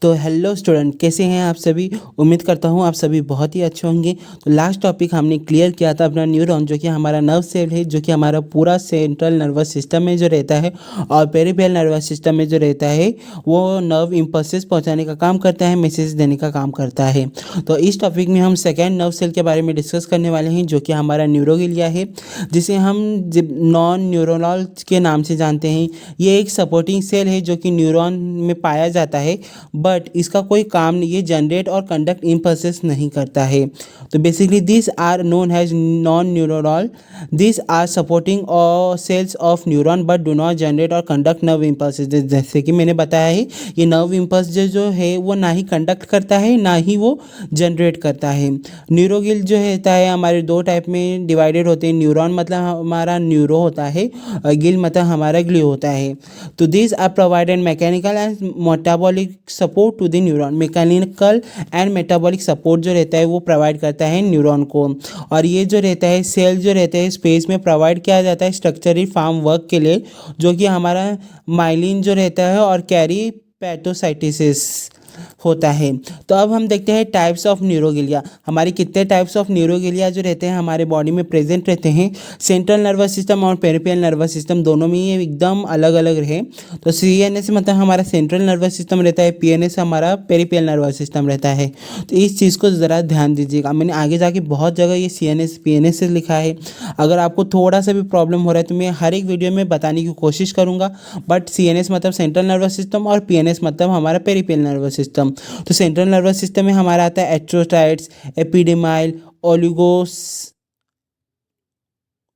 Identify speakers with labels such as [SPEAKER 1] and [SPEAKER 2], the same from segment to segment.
[SPEAKER 1] तो hello student, कैसे हैं आप सभी। उम्मीद करता हूँ आप सभी बहुत ही अच्छे होंगे। तो लास्ट टॉपिक हमने क्लियर किया था अपना न्यूरॉन, जो कि हमारा नर्व सेल है, जो कि हमारा पूरा सेंट्रल नर्वस सिस्टम में जो रहता है और पेरिफेरल नर्वस सिस्टम में जो रहता है वो नर्व इम्पल्सेस पहुँचाने का काम करता है, मैसेज देने का काम करता है। तो इस टॉपिक में हम सेकेंड नर्व सेल के बारे में डिस्कस करने वाले हैं, जो कि हमारा न्यूरोगिलिया है, जिसे हम नॉन न्यूरोनल के नाम से जानते हैं। ये एक सपोर्टिंग सेल है जो कि न्यूरॉन में पाया जाता है, बट इसका कोई काम नहीं, ये जनरेट और कंडक्ट इम्पल्सेस नहीं करता है। तो basically this are known as non neuronal, this are supporting cells of neuron but do not generate और कंडक्ट नर्व इम्पल्सेस। जैसे कि मैंने बताया है, ये नर्व इम्पल्स जो है वो ना ही कंडक्ट करता है ना ही वो जनरेट करता है। न्यूरोगिल जो रहता है हमारे दो टाइप में डिवाइडेड होते हैं। न्यूरॉन मतलब हमारा न्यूरो होता है और गिल मतलब हमारा ग्लियो होता है। तो this are provided mechanical and metabolic support to the neuron. Mechanical and metabolic support जो रहता है वो प्रोवाइड करता है न्यूरॉन को। और ये जो रहता है सेल जो रहता है स्पेस में प्रोवाइड किया जाता है स्ट्रक्चरल फॉर्म वर्क के लिए, जो कि हमारा माइलिन जो रहता है और कैरी पैटोसाइटिस होता है। तो अब हम देखते हैं टाइप्स ऑफ न्यूरोगिलिया। हमारे कितने टाइप्स ऑफ न्यूरोगिलिया जो रहते हैं हमारे बॉडी में प्रेजेंट रहते हैं। सेंट्रल नर्वस सिस्टम और पेरिफेरल नर्वस सिस्टम दोनों में ये एकदम अलग अलग रहे। तो सीएनएस मतलब हमारा सेंट्रल नर्वस सिस्टम रहता है, पीएनएस हमारा पेरिफेरल नर्वस सिस्टम रहता है। तो इस चीज़ को ज़रा ध्यान दीजिएगा। मैंने आगे जाके बहुत जगह ये सीएनएस पीएनएस से लिखा है। अगर आपको थोड़ा सा भी प्रॉब्लम हो रहा है तो मैं हर एक वीडियो में बताने की कोशिश करूँगा। बट सीएनएस मतलब सेंट्रल नर्वस सिस्टम और पीएनएस मतलब हमारा पेरिफेरल नर्वस सिस्टम। तो सेंट्रल नर्वस सिस्टम में हमारा आता है एस्ट्रोसाइट्स, एपिडेमाइल, ओलिगोस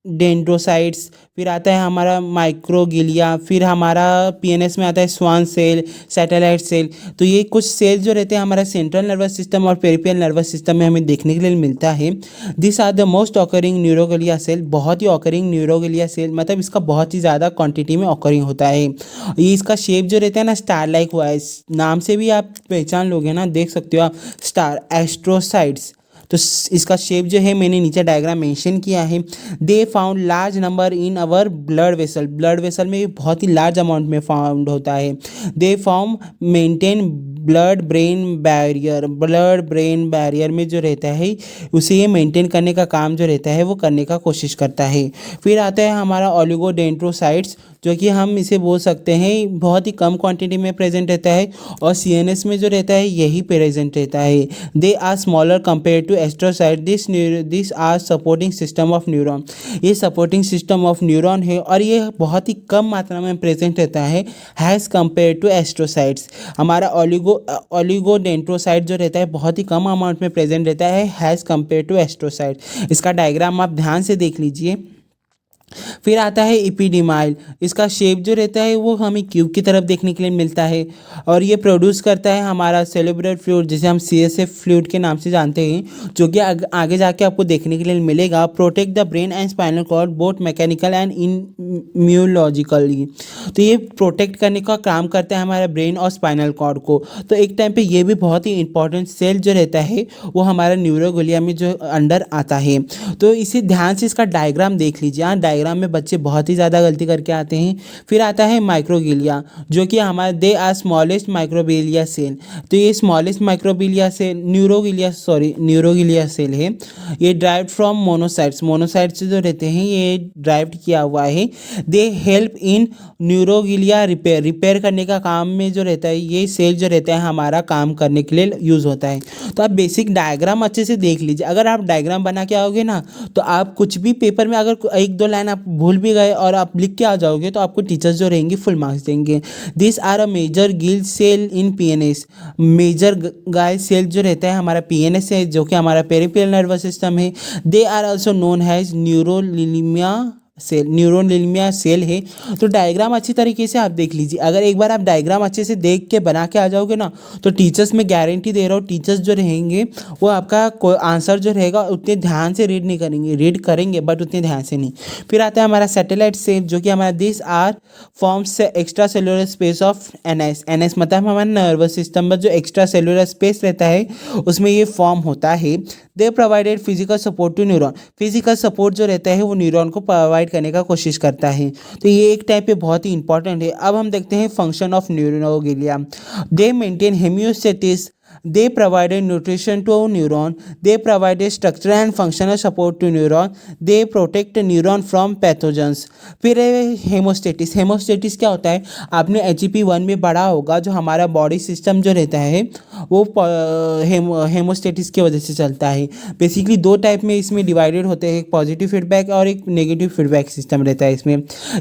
[SPEAKER 1] डेंड्रोसाइट्स, फिर आता है हमारा माइक्रोगिलिया, फिर हमारा पीएनएस में आता है स्वान सेल, सैटेलाइट सेल। तो ये कुछ सेल जो रहते हैं हमारा सेंट्रल नर्वस सिस्टम और पेरिफेरल नर्वस सिस्टम में हमें देखने के लिए मिलता है। This are the most occurring neuroglia cell. बहुत ही ऑकरिंग न्यूरोगिलिया सेल मतलब इसका बहुत ही ज़्यादा क्वांटिटी में ऑकरिंग होता है। ये इसका शेप जो रहता है ना स्टार लाइक हुआ है, नाम से भी आप पहचान लोगे ना, देख सकते हो आप, स्टार एस्ट्रोसाइट्स। तो इसका शेप जो है मैंने नीचे डायग्राम मेंशन किया है। They found large number in our blood vessel. Blood vessel में भी बहुत ही लार्ज अमाउंट में फाउंड होता है। They form maintain blood brain barrier. Blood brain barrier में जो रहता है उसे ये मेंटेन करने का काम जो रहता है वो करने का कोशिश करता है। फिर आता है हमारा ओलिगोडेंड्रोसाइट्स, जो कि हम इसे बोल सकते हैं बहुत ही कम क्वांटिटी में प्रेजेंट रहता है और सीएनएस में जो रहता है यही प्रेजेंट रहता है। They are smaller compare to astrocyte. This are supporting system of neuron. ये सपोर्टिंग सिस्टम ऑफ न्यूरॉन है और ये बहुत ही कम मात्रा में प्रेजेंट रहता है हैज़ कंपेयर टू एस्ट्रोसाइट्स। हमारा ओलिगोडेंड्रोसाइट जो रहता है बहुत ही कम अमाउंट में प्रेजेंट रहता है हैज़ कंपेयर टू एस्ट्रोसाइट। इसका डायग्राम आप ध्यान से देख लीजिए। फिर आता है इपिडीमाइल। इसका शेप जो रहता है वो हमें क्यूब की तरफ देखने के लिए मिलता है और ये प्रोड्यूस करता है हमारा सेरेब्रल फ्लूइड, जिसे हम सीएसएफ फ्लूइड के नाम से जानते हैं, जो कि आगे जाके आपको देखने के लिए मिलेगा। Protect the brain and spinal cord both mechanical and immunologically. तो ये प्रोटेक्ट करने का काम करता है हमारे ब्रेन और स्पाइनल कॉर्ड को। तो एक टाइम पे ये भी बहुत ही इंपॉर्टेंट सेल जो रहता है वो हमारा न्यूरोगिलिया में जो अंडर आता है। तो इसे ध्यान से इसका डायग्राम देख लीजिए। हाँ, डायग्राम में बच्चे बहुत ही ज़्यादा गलती करके आते हैं। फिर आता है माइक्रोगिलिया, जो कि हमारे दे आर स्मॉलेस्ट माइक्रोबिलिया सेल। तो ये स्मॉलेस्ट माइक्रोबिलिया सेल न्यूरोगिलिया सेल है। ये ड्राइव्ड फ्रॉम मोनोसाइट्स। मोनोसाइट्स जो रहते हैं ये ड्राइव्ड किया हुआ है। दे हेल्प इन न्यूरोगिलिया रिपेयर करने का काम में जो रहता है ये सेल जो रहता है हमारा काम करने के लिए यूज़ होता है। तो आप बेसिक डायग्राम अच्छे से देख लीजिए। अगर आप डायग्राम बना के आओगे ना तो आप कुछ भी पेपर में अगर एक दो लाइन आप भूल भी गए और आप लिख के आ जाओगे तो आपको टीचर्स जो रहेंगे फुल मार्क्स देंगे। This are a major glial cell in PNS. Major glial cell जो रहता है हमारा पीएनएस है, जो कि हमारा पेरिफेरल नर्वस सिस्टम है। They are also known as neurilemma cell है। तो डायग्राम अच्छी तरीके से आप देख लीजिए। अगर एक बार आप डायग्राम अच्छे से देख के बना के आ जाओगे ना तो टीचर्स में गारंटी दे रहा हूँ, टीचर्स जो रहेंगे वो आपका आंसर जो रहेगा उतने ध्यान से रीड नहीं करेंगे, रीड करेंगे बट उतने ध्यान से नहीं। फिर आता है हमारा सैटेलाइट सेल, जो कि हमारा this are forms extra cellular space of NS मतलब हमारा नर्वस सिस्टम में जो एक्स्ट्रा सेलुलर स्पेस रहता है उसमें ये फॉर्म होता है। They provided physical support to neuron. Physical support जो रहता है वो न्यूरॉन को प्रोवाइड प्रोवाइड करने का कोशिश करता है। तो ये एक टाइप पे बहुत ही इंपॉर्टेंट है। अब हम देखते हैं function of neuroglia. They maintain homeostasis, they provided nutrition to neuron, they provided structural and functional support to neuron, they protect neuron from pathogens। फिर हेमोस्टेटिस। हेमोस्टेटिस क्या होता है, आपने HEP1 में पढ़ा होगा, जो हमारा बॉडी सिस्टम जो रहता है वो हेमोस्टेटिस की वजह से चलता है। बेसिकली दो टाइप में इसमें डिवाइडेड होते हैं, एक पॉजिटिव फीडबैक और एक नेगेटिव फीडबैक सिस्टम रहता है इसमें।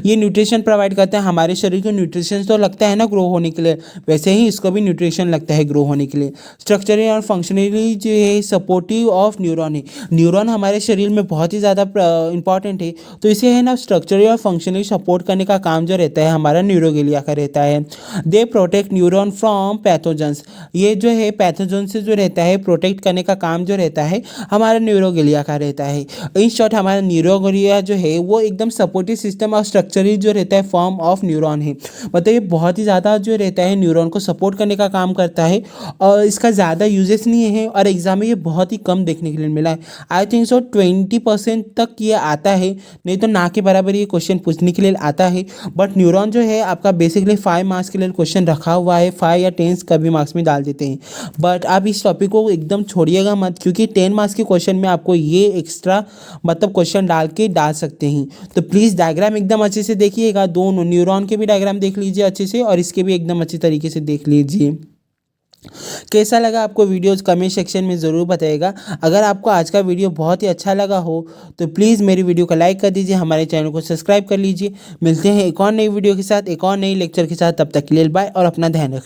[SPEAKER 1] ये न्यूट्रिशन प्रोवाइड करता है, हमारे शरीर को न्यूट्रिशन तो लगता है ना ग्रो होने के लिए, वैसे ही इसको भी न्यूट्रिशन लगता है ग्रो होने के लिए। स्ट्रक्चरली और फंक्शनली जो है सपोर्टिव ऑफ न्यूरॉन है। न्यूरॉन हमारे शरीर में बहुत ही ज़्यादा इंपॉर्टेंट है, तो इसे है ना स्ट्रक्चरली और फंक्शनली सपोर्ट करने का काम जो रहता है हमारा न्यूरोग्लिया का रहता है। They protect neuron from pathogens. ये जो है पैथोजन से जो रहता है प्रोटेक्ट करने का काम जो रहता है हमारा न्यूरोग्लिया का रहता है। इन शॉर्ट हमारा न्यूरोग्लिया जो है वो एकदम सपोर्टिव सिस्टम और स्ट्रक्चरली जो रहता है फॉर्म ऑफ न्यूरॉन है। मतलब ये बहुत ही ज़्यादा जो रहता है न्यूरॉन को सपोर्ट करने का काम करता है, और इसका ज़्यादा यूजेस नहीं है, और एग्जाम में ये बहुत ही कम देखने के लिए मिला है। आई थिंक सो 20% तक ये आता है, नहीं तो ना के बराबर ये क्वेश्चन पूछने के लिए आता है। बट न्यूरॉन जो है आपका बेसिकली 5 मार्क्स के लिए क्वेश्चन रखा हुआ है, 5 या 10 कभी मार्क्स में डाल देते हैं। बट आप इस टॉपिक को एकदम छोड़िएगा मत, क्योंकि 10 मार्क्स के क्वेश्चन में आपको ये एक्स्ट्रा मतलब क्वेश्चन डाल सकते हैं। तो प्लीज़ डायग्राम एकदम अच्छे से देखिएगा, दोनों न्यूरॉन के भी डायग्राम देख लीजिए अच्छे से, और इसके भी एकदम अच्छी तरीके से देख लीजिए। कैसा लगा आपको वीडियोस कमेंट सेक्शन में ज़रूर बताइएगा। अगर आपको आज का वीडियो बहुत ही अच्छा लगा हो तो प्लीज़ मेरी वीडियो को लाइक कर दीजिए, हमारे चैनल को सब्सक्राइब कर लीजिए। मिलते हैं एक और नई वीडियो के साथ, एक और नई लेक्चर के साथ। तब तक के लिए बाय और अपना ध्यान रखिए।